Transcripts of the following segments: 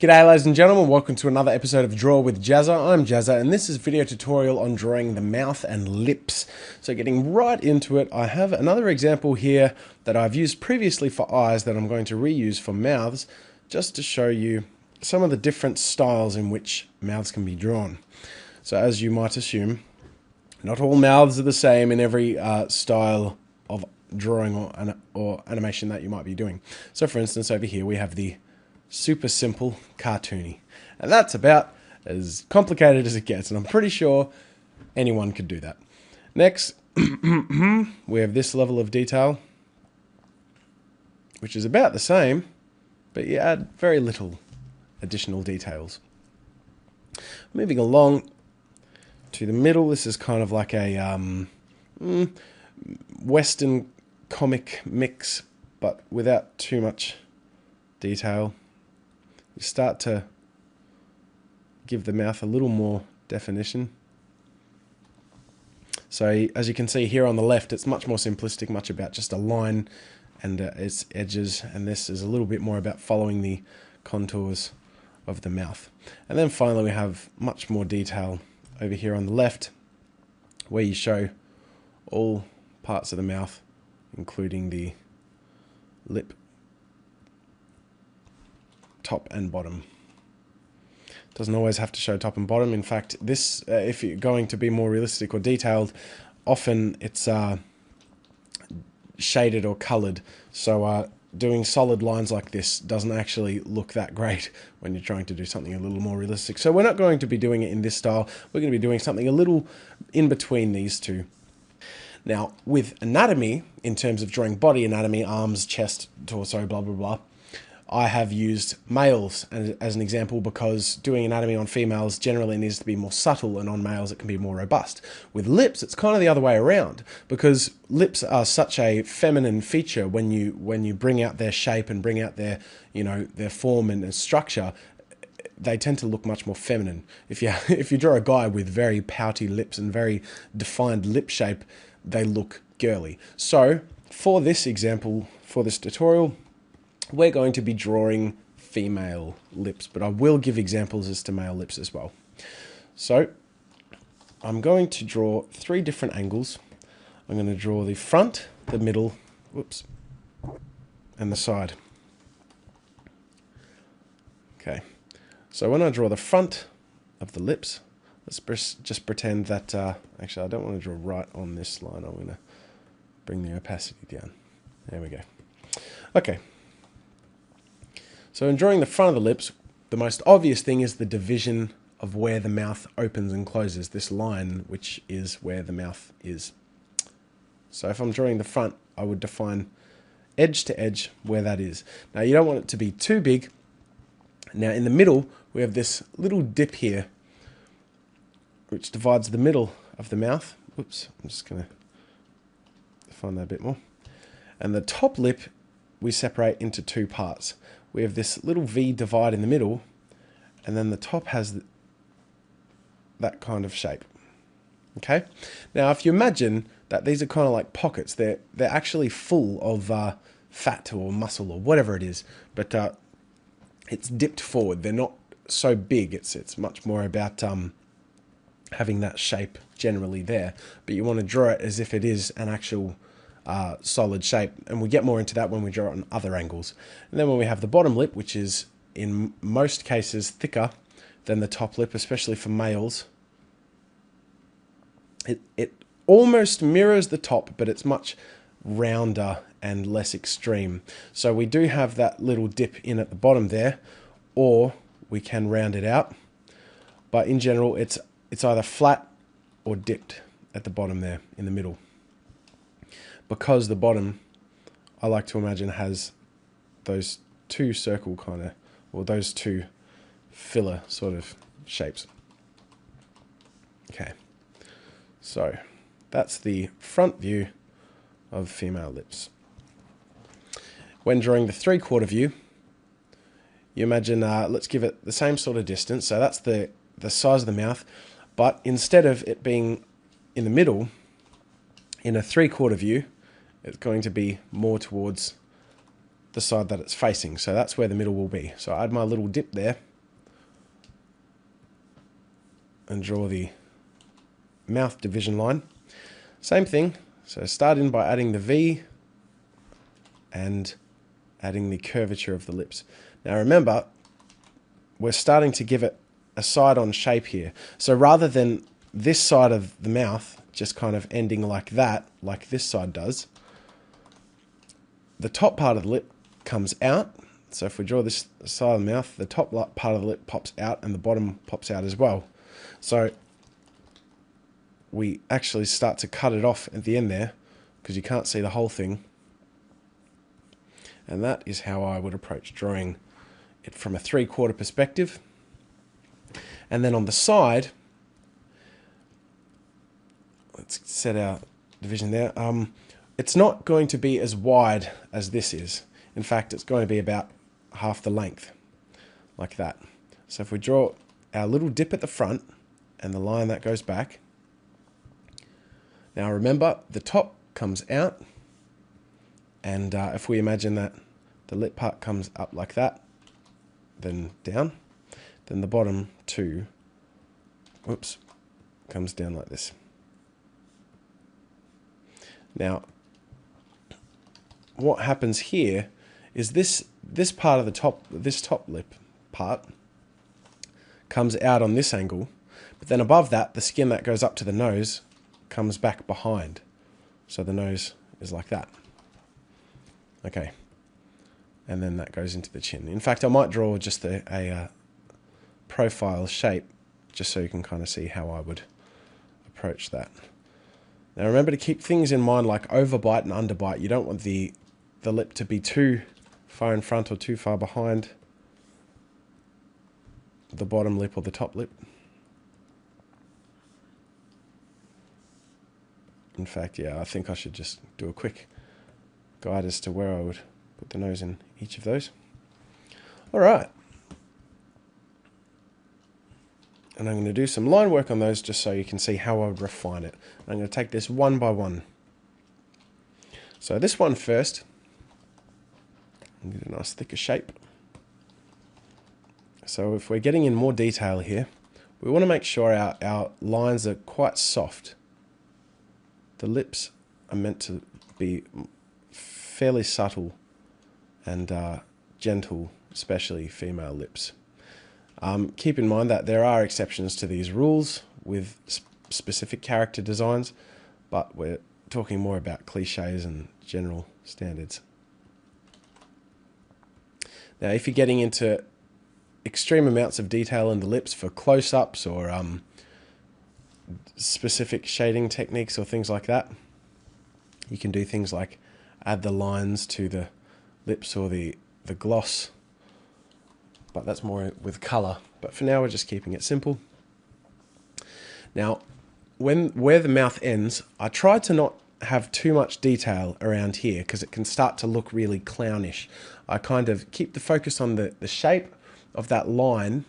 G'day ladies and gentlemen, welcome to another episode of Draw with Jazza. I'm Jazza and this is a video tutorial on drawing the mouth and lips. So getting right into it, I have another example here that I've used previously for eyes that I'm going to reuse for mouths, just to show you some of the different styles in which mouths can be drawn. So as you might assume, not all mouths are the same in every style of drawing or animation that you might be doing. So for instance, over here we have the super simple cartoony, and that's about as complicated as it gets, and I'm pretty sure anyone could do that. Next we have this level of detail, which is about the same, but you add very little additional details. Moving along to the middle, this is kind of like a Western comic mix, but without too much detail. You start to give the mouth a little more definition. So as you can see here on the left, it's much more simplistic, much about just a line and its edges, and this is a little bit more about following the contours of the mouth. And then finally we have much more detail over here on the left, where you show all parts of the mouth, including the lip, top and bottom. Doesn't always have to show top and bottom. In fact, this, if you're going to be more realistic or detailed, often it's shaded or colored. So doing solid lines like this doesn't actually look that great when you're trying to do something a little more realistic. So we're not going to be doing it in this style. We're going to be doing something a little in between these two. Now, with anatomy, in terms of drawing body anatomy, arms, chest, torso, blah, blah, blah, I have used males as an example, because doing anatomy on females generally needs to be more subtle, and on males it can be more robust. With lips, it's kind of the other way around, because lips are such a feminine feature when you bring out their shape and bring out their, their form and structure. They tend to look much more feminine. If you draw a guy with very pouty lips and very defined lip shape, they look girly. So for this example, for this tutorial, we're going to be drawing female lips, but I will give examples as to male lips as well. So I'm going to draw 3 different angles. I'm going to draw the front, the middle, and the side. Okay, so when I draw the front of the lips, let's just pretend that, actually I don't want to draw right on this line. I'm going to bring the opacity down. There we go. Okay. So in drawing the front of the lips, the most obvious thing is the division of where the mouth opens and closes, this line which is where the mouth is. So if I'm drawing the front, I would define edge to edge where that is. Now you don't want it to be too big. Now in the middle, we have this little dip here, which divides the middle of the mouth. Oops, I'm just going to define that a bit more. And the top lip, we separate into 2 parts. We have this little V divide in the middle, and then the top has that kind of shape. Okay? Now, if you imagine that these are kind of like pockets, they're actually full of fat or muscle or whatever it is, but it's dipped forward. They're not so big. It's much more about having that shape generally there, but you want to draw it as if it is an actual solid shape, and we'll get more into that when we draw it on other angles. And then when we have the bottom lip, which is in most cases thicker than the top lip, especially for males, it almost mirrors the top, but it's much rounder and less extreme. So we do have that little dip in at the bottom there, or we can round it out, but in general it's either flat or dipped at the bottom there in the middle, because the bottom, I like to imagine, has those 2 circle kind of, or those 2 filler sort of shapes. Okay, so that's the front view of female lips. When drawing the 3/4 view, you imagine, let's give it the same sort of distance, so that's the size of the mouth, but instead of it being in the middle, in a 3/4 view, it's going to be more towards the side that it's facing. So that's where the middle will be. So I add my little dip there, and draw the mouth division line. Same thing, so start in by adding the V and adding the curvature of the lips. Now remember, we're starting to give it a side-on shape here. So rather than this side of the mouth just kind of ending like that, like this side does, the top part of the lip comes out. So if we draw this side of the mouth, the top part of the lip pops out and the bottom pops out as well. So we actually start to cut it off at the end there because you can't see the whole thing. And that is how I would approach drawing it from a 3/4 perspective. And then on the side, let's set our division there. It's not going to be as wide as this is. In fact, it's going to be about half the length, like that. So if we draw our little dip at the front and the line that goes back. Now remember, the top comes out, and if we imagine that the lip part comes up like that, then down, then the bottom two, whoops, comes down like this. Now, what happens here is this part of the top, this top lip part, comes out on this angle, but then above that, the skin that goes up to the nose comes back behind. So the nose is like that. Okay. And then that goes into the chin. In fact, I might draw just a profile shape just so you can kind of see how I would approach that. Now remember to keep things in mind like overbite and underbite. You don't want the lip to be too far in front or too far behind the bottom lip or the top lip. In fact, yeah, I think I should just do a quick guide as to where I would put the nose in each of those. All right. And I'm going to do some line work on those just so you can see how I would refine it. I'm going to take this one by one. So this one first, and get a nice thicker shape. So if we're getting in more detail here, we want to make sure our lines are quite soft. The lips are meant to be fairly subtle and gentle, especially female lips. Keep in mind that there are exceptions to these rules with specific character designs, but we're talking more about cliches and general standards. Now, if you're getting into extreme amounts of detail in the lips for close-ups or specific shading techniques or things like that, you can do things like add the lines to the lips or the gloss, but that's more with color. But for now, we're just keeping it simple. Now, where the mouth ends, I try to not have too much detail around here because it can start to look really clownish. I kind of keep the focus on the shape of that line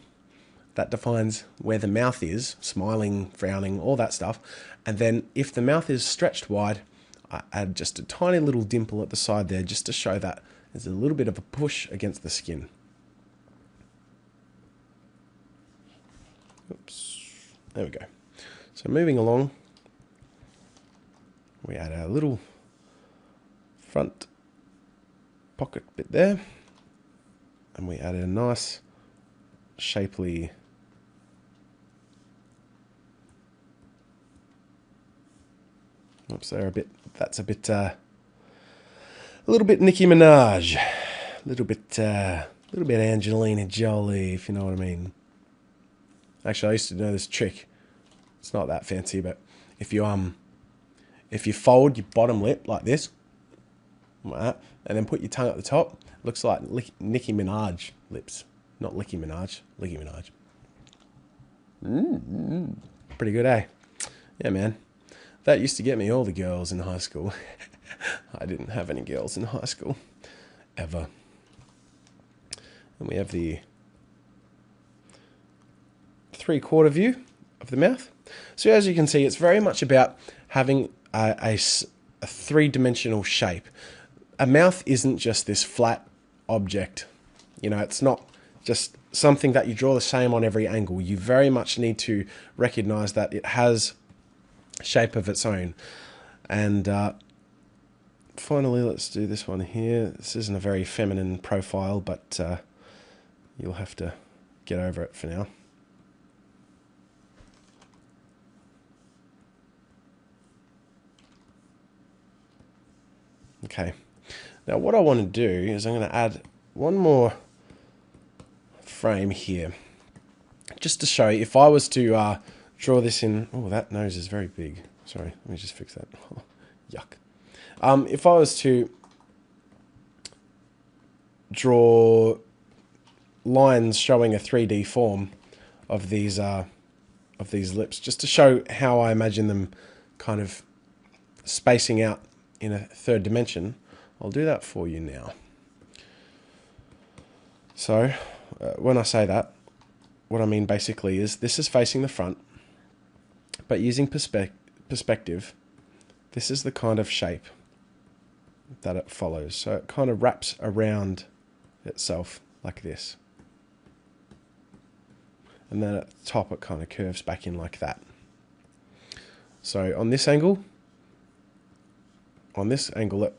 that defines where the mouth is, smiling, frowning, all that stuff. And then if the mouth is stretched wide, I add just a tiny little dimple at the side there just to show that there's a little bit of a push against the skin. Oops, there we go. So moving along, we add our little front pocket bit there, and we add a nice shapely that's a little bit Nicki Minaj, a little bit Angelina Jolie, if you know what I mean. Actually, I used to know this trick. It's not that fancy, but if you fold your bottom lip like this, like that, and then put your tongue at the top, it looks like Nicki Minaj lips, not Licky Minaj, Nicki Minaj. Pretty good, eh? Yeah, man. That used to get me all the girls in high school. I didn't have any girls in high school, ever. And we have the 3/4 view of the mouth. So as you can see, it's very much about having a three-dimensional shape. A mouth isn't just this flat object. You know, it's not just something that you draw the same on every angle. You very much need to recognize that it has shape of its own. And finally, let's do this one here. This isn't a very feminine profile, but you'll have to get over it for now. Okay, now what I want to do is I'm going to add one more frame here, just to show you, if I was to draw this in, oh, that nose is very big. Sorry, let me just fix that. Yuck. If I was to draw lines showing a 3D form of these lips, just to show how I imagine them kind of spacing out in a third dimension, I'll do that for you now. So when I say that, what I mean basically is this is facing the front, but using perspective, this is the kind of shape that it follows. So it kind of wraps around itself like this. And then at the top it kind of curves back in like that. So on this angle it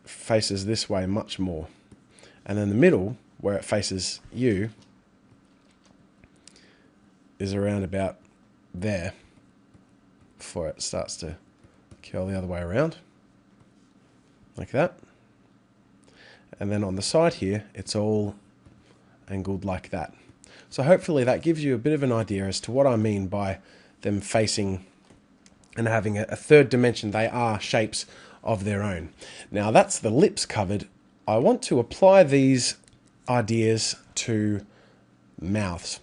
faces this way much more. And then the middle, where it faces you, is around about there before it starts to curl the other way around, like that. And then on the side here, it's all angled like that. So hopefully that gives you a bit of an idea as to what I mean by them facing and having a third dimension. They are shapes of their own. Now that's the lips covered. I want to apply these ideas to mouths.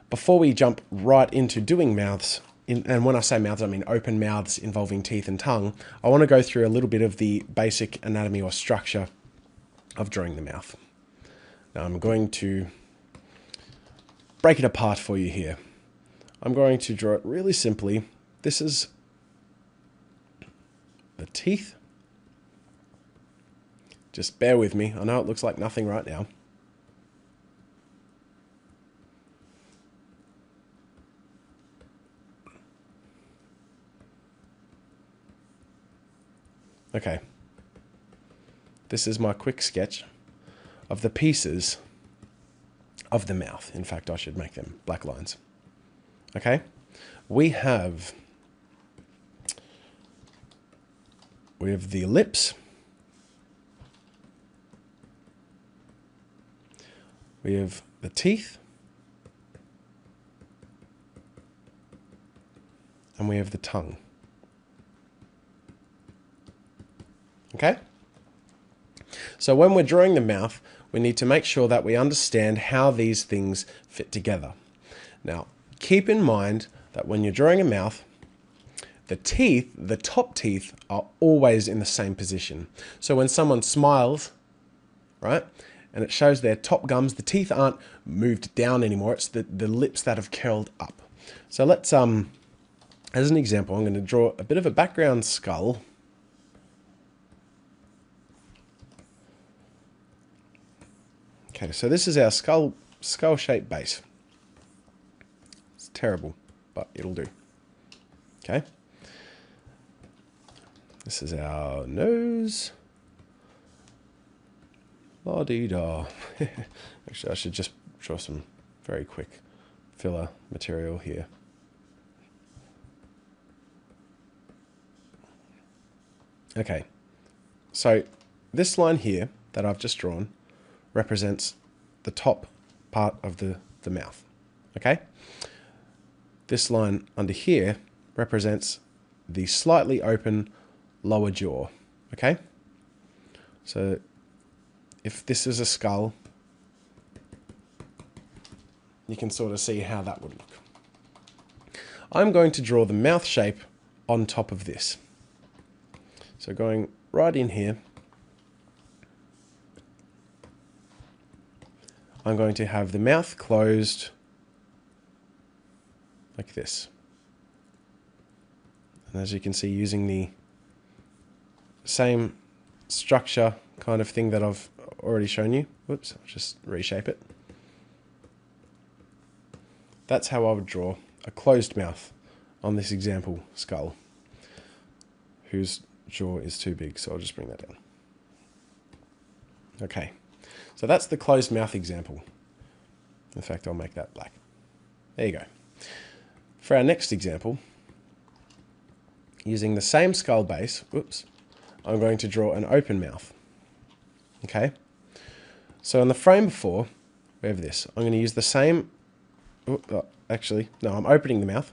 Before we jump right into doing mouths, and when I say mouths, I mean open mouths involving teeth and tongue, I want to go through a little bit of the basic anatomy or structure of drawing the mouth. Now I'm going to break it apart for you here. I'm going to draw it really simply. This is the teeth. Just bear with me. I know it looks like nothing right now. Okay. This is my quick sketch of the pieces of the mouth. In fact, I should make them black lines. Okay? We have the lips. We have the teeth. And we have the tongue. Okay? So when we're drawing the mouth, we need to make sure that we understand how these things fit together. Now, keep in mind that when you're drawing a mouth, the teeth, the top teeth, are always in the same position. So when someone smiles, right, and it shows their top gums, the teeth aren't moved down anymore. It's the lips that have curled up. So let's, as an example, I'm going to draw a bit of a background skull. Okay, so this is our skull-shaped base. It's terrible, but it'll do. Okay. This is our nose. La-dee-da. Actually, I should just draw some very quick filler material here. Okay, so this line here that I've just drawn represents the top part of the mouth. Okay? This line under here represents the slightly open lower jaw. Okay? So if this is a skull, you can sort of see how that would look. I'm going to draw the mouth shape on top of this. So going right in here, I'm going to have the mouth closed like this. And as you can see, using the same structure kind of thing that I've already shown you. Whoops, I'll just reshape it. that's how I would draw a closed mouth on this example skull, whose jaw is too big, so I'll just bring that down. Okay, so that's the closed mouth example. In fact, I'll make that black. There you go. For our next example, using the same skull base, I'm going to draw an open mouth. Okay, so in the frame before, we have this. I'm going to use the same, actually, no, I'm opening the mouth.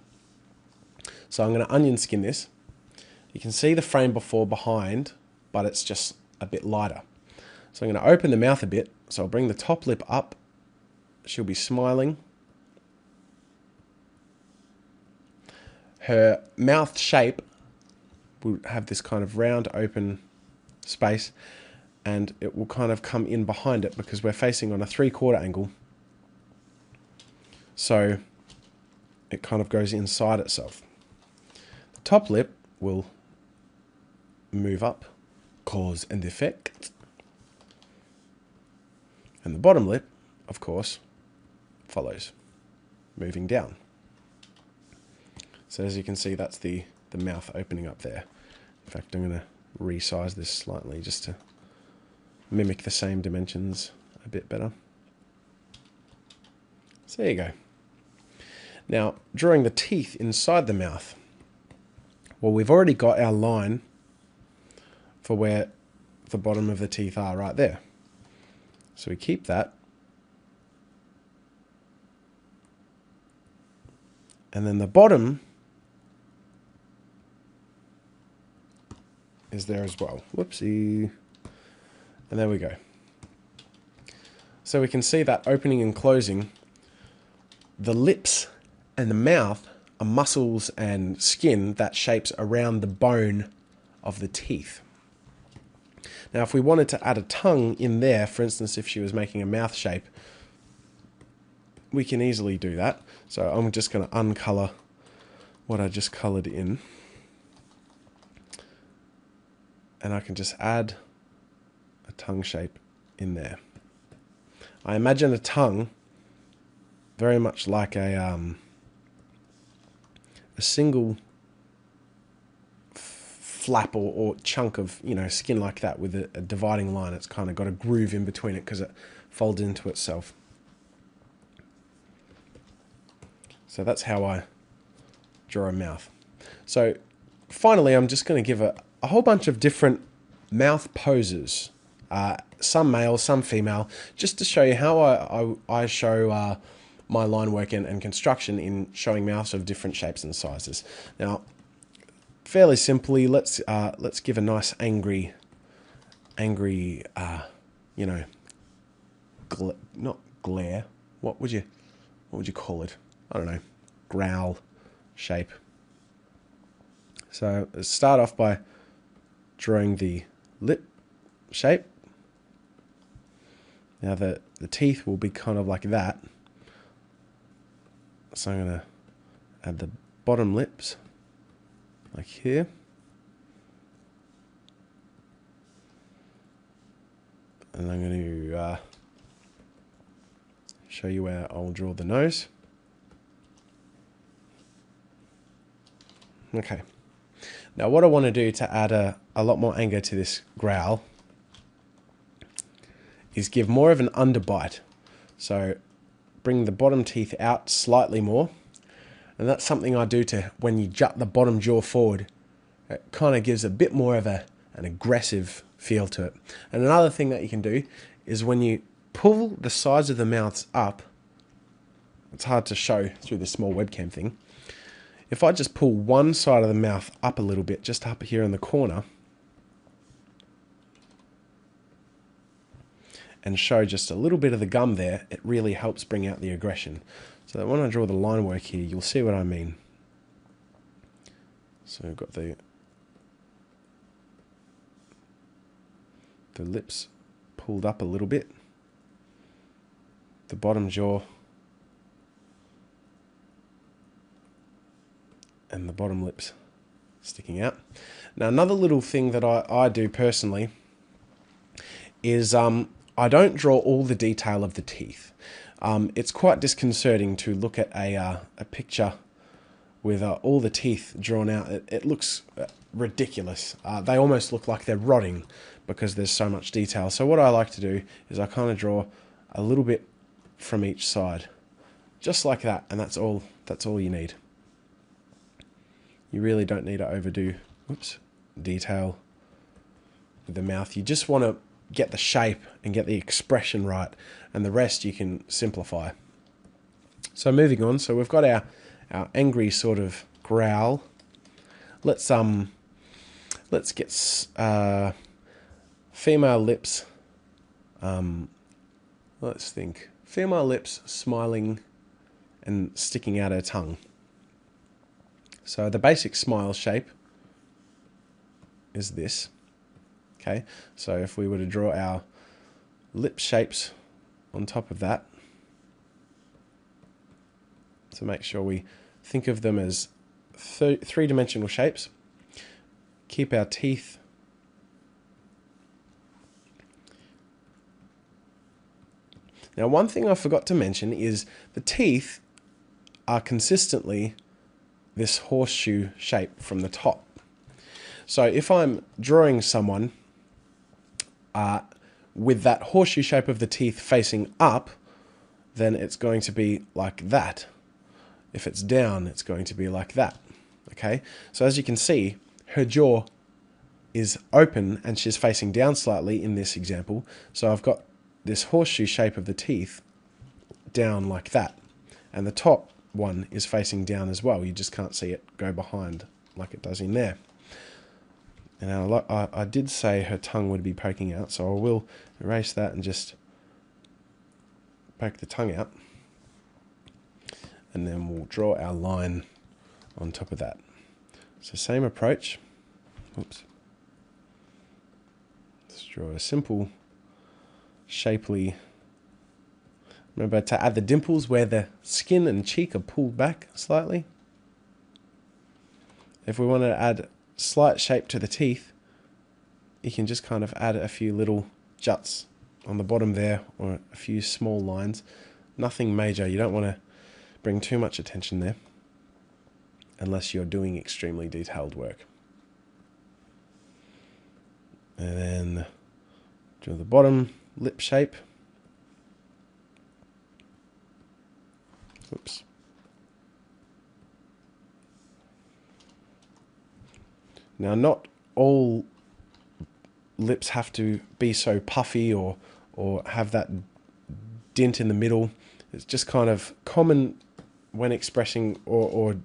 So I'm going to onion skin this. You can see the frame before behind, but it's just a bit lighter. So I'm going to open the mouth a bit. So I'll bring the top lip up. She'll be smiling. Her mouth shape will have this kind of round open space, and it will kind of come in behind it because we're facing on a 3/4 angle. So it kind of goes inside itself. The top lip will move up, cause and effect. And the bottom lip, of course, follows, moving down. So as you can see, that's the mouth opening up there. In fact, I'm going to resize this slightly just to mimic the same dimensions a bit better. So there you go. Now, drawing the teeth inside the mouth. Well, we've already got our line for where the bottom of the teeth are right there. So we keep that. And then the bottom is there as well. Whoopsie. And there we go. So we can see that opening and closing. The lips and the mouth are muscles and skin that shapes around the bone of the teeth. Now, if we wanted to add a tongue in there, for instance, if she was making a mouth shape, we can easily do that. So I'm just going to uncolor what I just colored in. And I can just add a tongue shape in there. I imagine a tongue very much like a single flap or chunk of, skin like that with a dividing line. It's kind of got a groove in between it because it folds into itself. So that's how I draw a mouth. So finally, I'm just going to give a whole bunch of different mouth poses, some male, some female, just to show you how I show my line work and construction in showing mouths of different shapes and sizes. Now, fairly simply, let's give a nice angry, not glare. What would you call it? I don't know, growl shape. So let's start off by drawing the lip shape. Now the teeth will be kind of like that. So I'm going to add the bottom lips, like here. And I'm going to show you where I'll draw the nose. Okay. Now what I want to do to add a lot more anger to this growl is give more of an underbite. So bring the bottom teeth out slightly more. And that's something I do to when you jut the bottom jaw forward. It kind of gives a bit more of an aggressive feel to it. And another thing that you can do is when you pull the sides of the mouths up, it's hard to show through this small webcam thing. If I just pull one side of the mouth up a little bit, just up here in the corner, and show just a little bit of the gum there, it really helps bring out the aggression. So that when I draw the line work here, you'll see what I mean. So I've got the lips pulled up a little bit, the bottom jaw and the bottom lips sticking out. Now another little thing that I do personally is I don't draw all the detail of the teeth. it's quite disconcerting to look at a picture with all the teeth drawn out. It looks ridiculous. They almost look like they're rotting because there's so much detail. So what I like to do is I kind of draw a little bit from each side, just like that, and that's all you need. You really don't need to overdo detail with the mouth. You just want to get the shape and get the expression right, and the rest you can simplify. So moving on, so we've got our angry sort of growl. Let's get female lips. Let's think. Female lips smiling and sticking out her tongue. So the basic smile shape is this. Okay, so if we were to draw our lip shapes on top of that, to make sure we think of them as three-dimensional shapes, keep our teeth now. One thing I forgot to mention is the teeth are consistently this horseshoe shape from the top. So if I'm drawing someone with that horseshoe shape of the teeth facing up, then it's going to be like that. If it's down, it's going to be like that. Okay, so as you can see, her jaw is open and she's facing down slightly in this example. So I've got this horseshoe shape of the teeth down like that, and the top one is facing down as well. You just can't see it go behind like it does in there. And I did say her tongue would be poking out, so I will erase that and just poke the tongue out, and then we'll draw our line on top of that. So same approach. Oops. Let's draw a simple, shapely. Remember to add the dimples where the skin and cheek are pulled back slightly. If we want to add slight shape to the teeth, you can just kind of add a few little juts on the bottom there, or a few small lines. Nothing major. You don't want to bring too much attention there unless you're doing extremely detailed work. And then draw the bottom lip shape. Oops. Now, not all lips have to be so puffy or have that dint in the middle. It's just kind of common when expressing or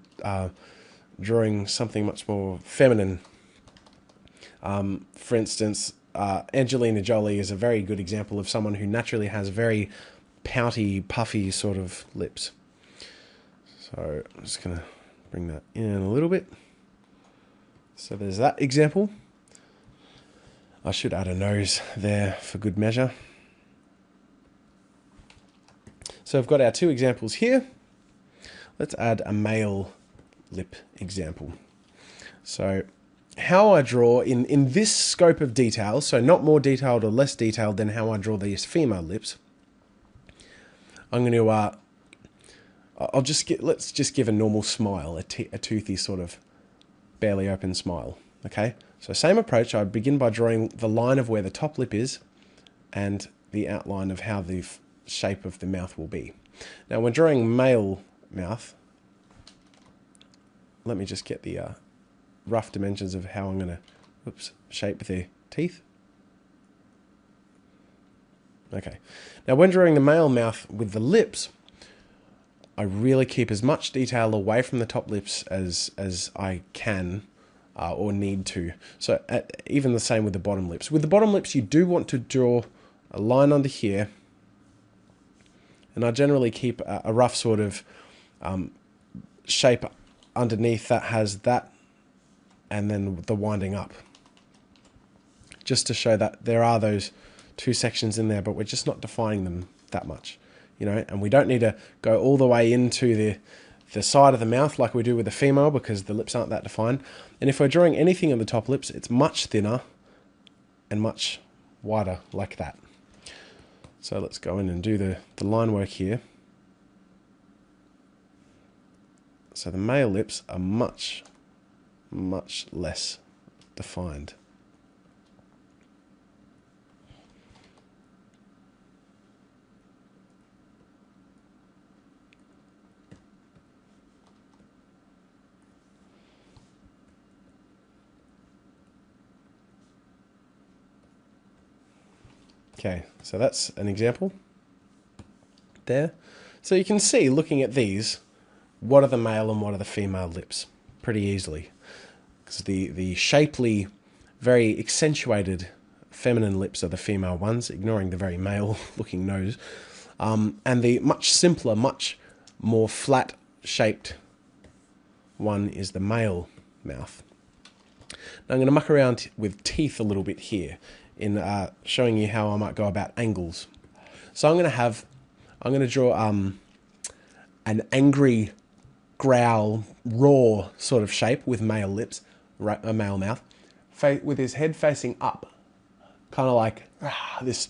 drawing something much more feminine. For instance, Angelina Jolie is a very good example of someone who naturally has very pouty, puffy sort of lips. So I'm just going to bring that in a little bit. So there's that example. I should add a nose there for good measure. So I've got our two examples here. Let's add a male lip example. So how I draw in this scope of detail, so not more detailed or less detailed than how I draw these female lips, I'm going to let's just give a normal smile, a toothy sort of barely open smile. Okay, so same approach. I begin by drawing the line of where the top lip is and the outline of how the shape of the mouth will be. Now when drawing male mouth, let me just get the rough dimensions of how I'm going to shape the teeth. Okay, now when drawing the male mouth with the lips, I really keep as much detail away from the top lips as I can or need to. So even the same with the bottom lips. With the bottom lips, you do want to draw a line under here, and I generally keep a rough sort of shape underneath that has that, and then the winding up, just to show that there are those two sections in there, but we're just not defining them that much, you know. And we don't need to go all the way into the side of the mouth like we do with the female, because the lips aren't that defined. And if we're drawing anything on the top lips, it's much thinner and much wider like that. So let's go in and do the line work here. So the male lips are much, much less defined. Okay, so that's an example there. So you can see, looking at these, what are the male and what are the female lips pretty easily. Because the shapely, very accentuated feminine lips are the female ones, ignoring the very male-looking nose. And the much simpler, much more flat-shaped one is the male mouth. Now I'm going to muck around with teeth a little bit here in showing you how I might go about angles. So I'm going to draw an angry growl, raw sort of shape with male lips, a male mouth, with his head facing up, kind of like this,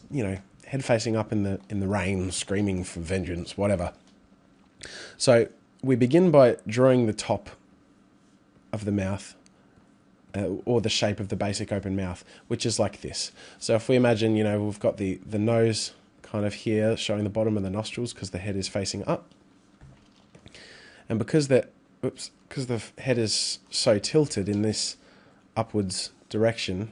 head facing up in the rain, screaming for vengeance, whatever. So we begin by drawing the top of the mouth, or the shape of the basic open mouth, which is like this. So if we imagine, we've got the nose kind of here showing the bottom of the nostrils because the head is facing up. And because the head is so tilted in this upwards direction,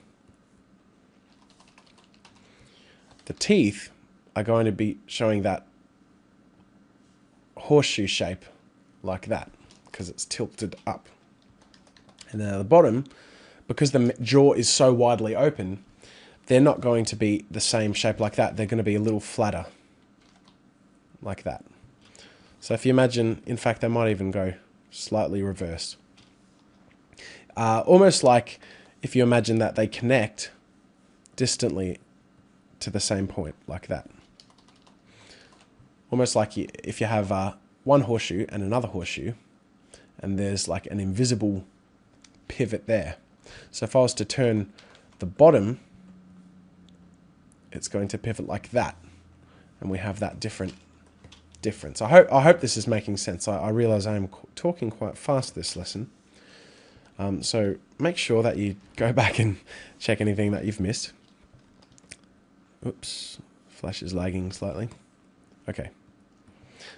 the teeth are going to be showing that horseshoe shape like that because it's tilted up. And then at the bottom, because the jaw is so widely open, they're not going to be the same shape like that. They're going to be a little flatter, like that. So if you imagine, in fact, they might even go slightly reversed. Almost like if you imagine that they connect distantly to the same point, like that. Almost like if you have one horseshoe and another horseshoe, and there's like an invisible pivot there. So if I was to turn the bottom, it's going to pivot like that, and we have that difference. I hope this is making sense. I realize I am talking quite fast this lesson, so make sure that you go back and check anything that you've missed. Oops, flash is lagging slightly. Okay,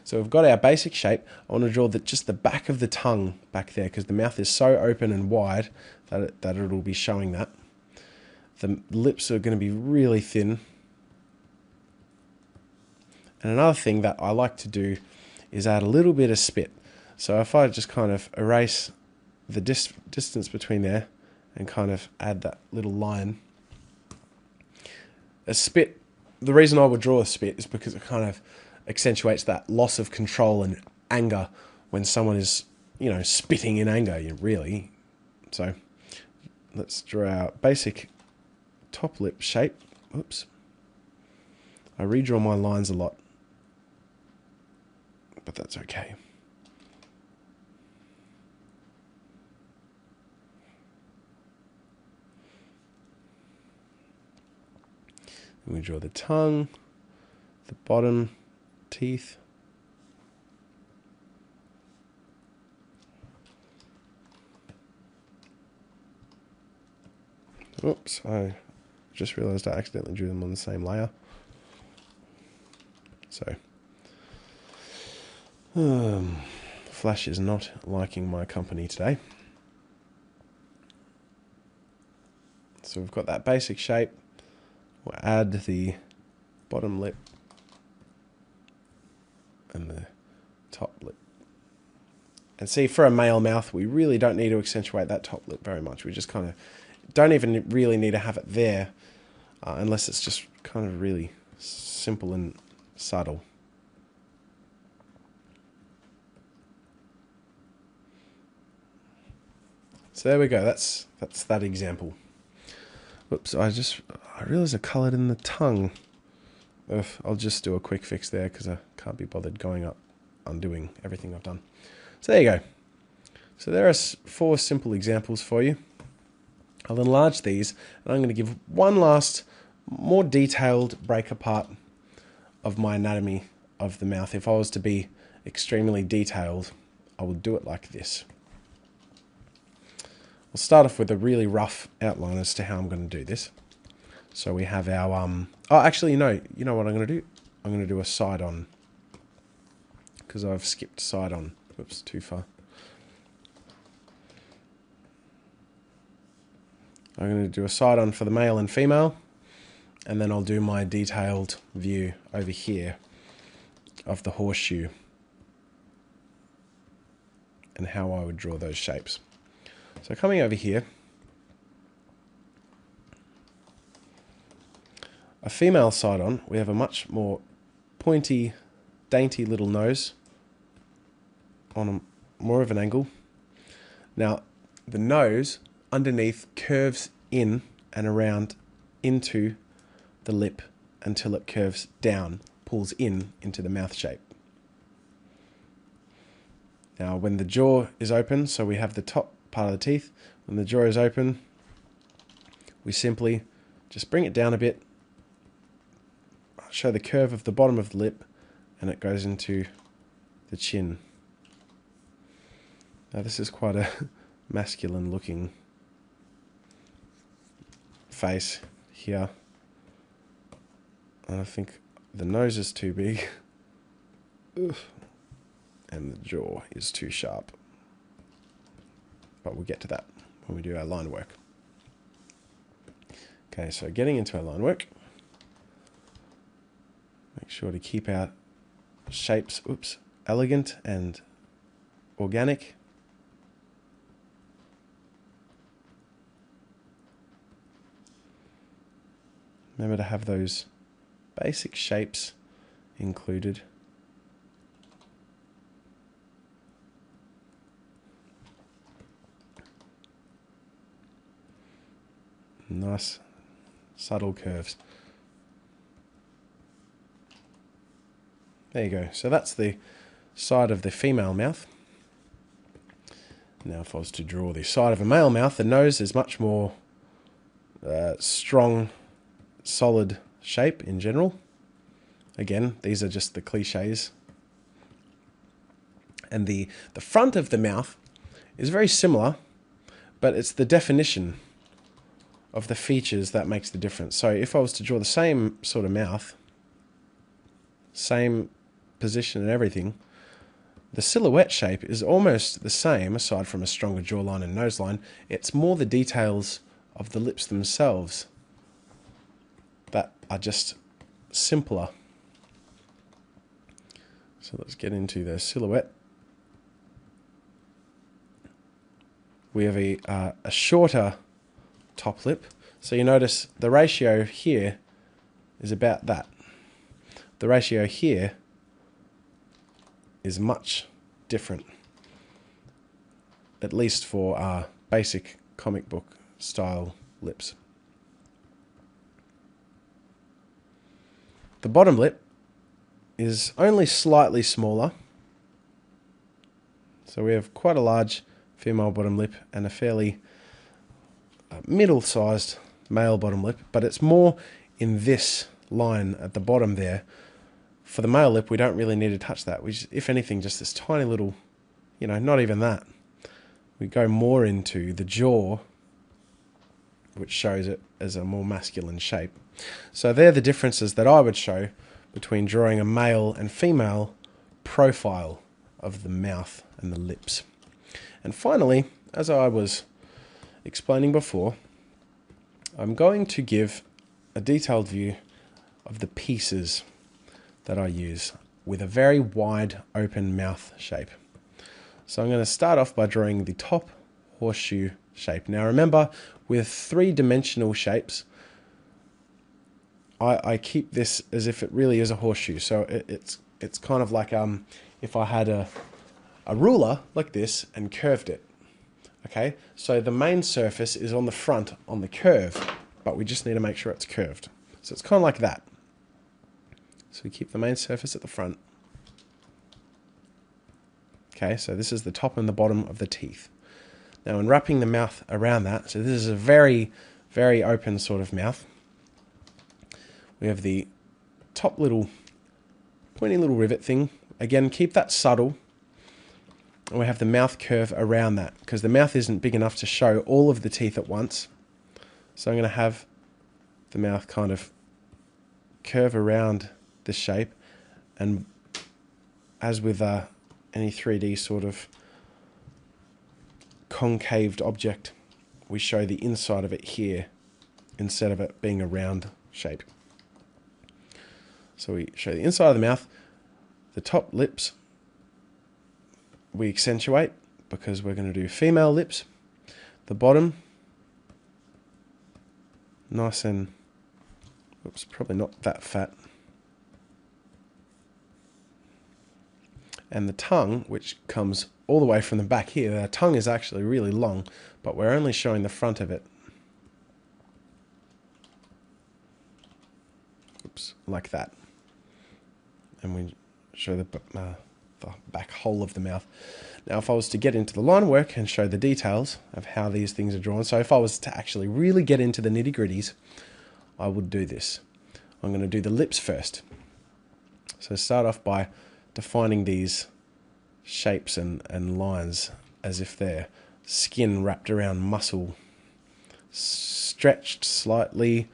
so we've got our basic shape. I want to draw just the back of the tongue back there because the mouth is so open and wide that it'll be showing that. The lips are going to be really thin. And another thing that I like to do is add a little bit of spit. So if I just kind of erase the distance between there and kind of add that little line. A spit, the reason I would draw a spit is because it kind of accentuates that loss of control and anger when someone is, spitting in anger, really. So let's draw our basic top lip shape. Oops. I redraw my lines a lot, but that's okay. And we draw the tongue, the bottom teeth. Oops, I just realized I accidentally drew them on the same layer. So, Flash is not liking my company today. So we've got that basic shape. We'll add the bottom lip and the top lip. And see, for a male mouth, we really don't need to accentuate that top lip very much. We just kind of don't even really need to have it there unless it's just kind of really simple and subtle. So there we go. That's that example. Oops, I realised I coloured in the tongue. I'll just do a quick fix there because I can't be bothered going up, undoing everything I've done. So there you go. So there are 4 simple examples for you. I'll enlarge these, and I'm going to give one last, more detailed break apart of my anatomy of the mouth. If I was to be extremely detailed, I would do it like this. We'll start off with a really rough outline as to how I'm going to do this. So we have our, oh, actually, no, you know what I'm going to do? I'm going to do a side on, because I've skipped side on. Whoops, too far. I'm going to do a side on for the male and female, and then I'll do my detailed view over here of the horseshoe and how I would draw those shapes. So coming over here, a female side on, we have a much more pointy, dainty little nose on more of an angle. Now, the nose underneath curves in and around into the lip until it curves down, pulls in into the mouth shape. Now, when the jaw is open, so we have the top part of the teeth, when the jaw is open, we simply just bring it down a bit, show the curve of the bottom of the lip, and it goes into the chin. Now, this is quite a masculine looking face here, and I think the nose is too big and the jaw is too sharp, but we'll get to that when we do our line work. Okay, so getting into our line work, make sure to keep our shapes elegant and organic. Remember to have those basic shapes included. Nice, subtle curves. There you go. So that's the side of the female mouth. Now if I was to draw the side of a male mouth, the nose is much more strong, solid shape in general. Again, these are just the cliches. And the front of the mouth is very similar, but it's the definition of the features that makes the difference. So if I was to draw the same sort of mouth, same position and everything, the silhouette shape is almost the same, aside from a stronger jawline and nose line. It's more the details of the lips themselves that are just simpler. So let's get into the silhouette. We have a shorter top lip. So you notice the ratio here is about that. The ratio here is much different, at least for our basic comic book style lips. The bottom lip is only slightly smaller. So we have quite a large female bottom lip and a fairly middle-sized male bottom lip, but it's more in this line at the bottom there. For the male lip, we don't really need to touch that. We just, if anything, just this tiny little, not even that. We go more into the jaw, which shows it as a more masculine shape. So they're the differences that I would show between drawing a male and female profile of the mouth and the lips. And finally, as I was explaining before, I'm going to give a detailed view of the pieces that I use with a very wide open mouth shape. So I'm going to start off by drawing the top horseshoe shape. Now remember, with three-dimensional shapes, I keep this as if it really is a horseshoe. So it's kind of like if I had a ruler like this and curved it. Okay, so the main surface is on the front on the curve, but we just need to make sure it's curved. So it's kind of like that. So we keep the main surface at the front. Okay, so this is the top and the bottom of the teeth. Now in wrapping the mouth around that, so this is a very, very open sort of mouth. We have the top little pointy little rivet thing. Again, keep that subtle. And we have the mouth curve around that, because the mouth isn't big enough to show all of the teeth at once. So I'm going to have the mouth kind of curve around this shape, and as with any 3D sort of concaved object, we show the inside of it here instead of it being a round shape. So we show the inside of the mouth. The top lips we accentuate because we're going to do female lips. The bottom, nice and, oops, probably not that fat. And the tongue, which comes all the way from the back here. The tongue is actually really long, but we're only showing the front of it. Oops, like that. And we show the back whole of the mouth. Now, if I was to get into the line work and show the details of how these things are drawn, so if I was to actually really get into the nitty-gritties, I would do this. I'm going to do the lips first. So start off by defining these shapes and lines as if they're skin wrapped around muscle, stretched slightly.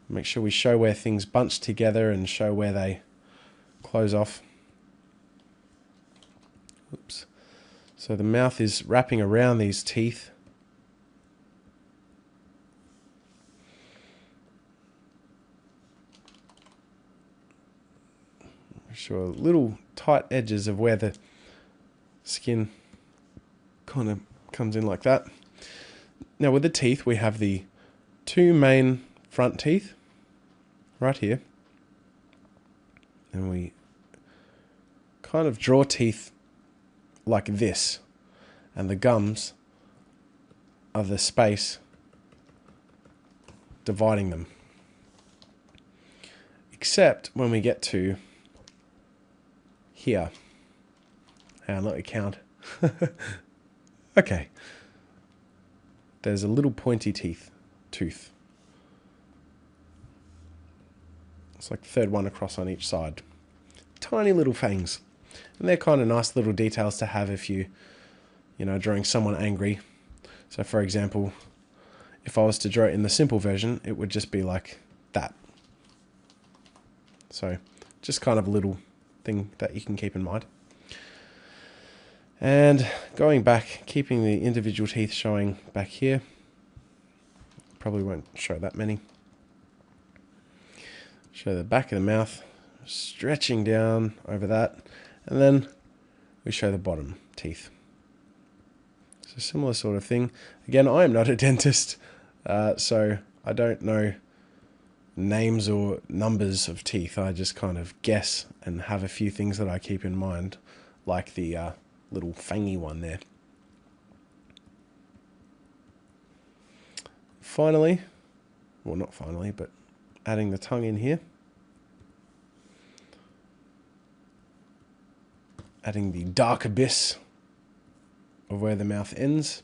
Make sure we show where things bunch together and show where they close off. Oops. So the mouth is wrapping around these teeth. Show little tight edges of where the skin kind of comes in like that. Now with the teeth, we have the two main front teeth right here. And we kind of draw teeth like this. And the gums are the space dividing them. Except when we get to here. Hang on, let me count. Okay. There's a little pointy tooth. It's like the third one across on each side. Tiny little fangs. And they're kind of nice little details to have if you know, drawing someone angry. So for example, if I was to draw it in the simple version, it would just be like that. So just kind of a little thing that you can keep in mind. And going back, keeping the individual teeth showing back here. Probably won't show that many. Show the back of the mouth, stretching down over that. And then we show the bottom teeth. It's a similar sort of thing. Again, I am not a dentist, so I don't know names or numbers of teeth. I just kind of guess and have a few things that I keep in mind, like the little fangy one there. Finally, well, not finally, but adding the tongue in here. Adding the dark abyss of where the mouth ends.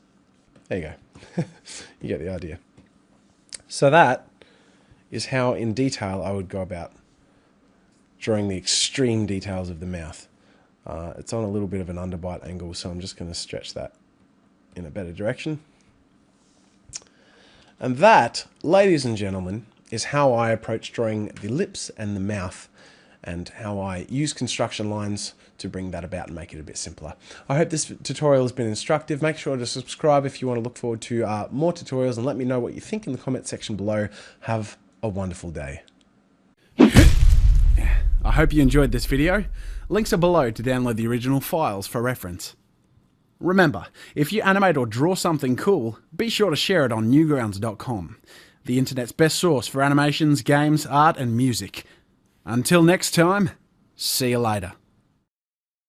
There you go. You get the idea. So that is how in detail I would go about drawing the extreme details of the mouth. It's on a little bit of an underbite angle, so I'm just going to stretch that in a better direction. And that, ladies and gentlemen, is how I approach drawing the lips and the mouth, and how I use construction lines to bring that about and make it a bit simpler. I hope this tutorial has been instructive. Make sure to subscribe if you want to look forward to more tutorials, and let me know what you think in the comment section below. Have a wonderful day. I hope you enjoyed this video. Links are below to download the original files for reference. Remember, if you animate or draw something cool, be sure to share it on Newgrounds.com, the internet's best source for animations, games, art and music. Until next time, see you later.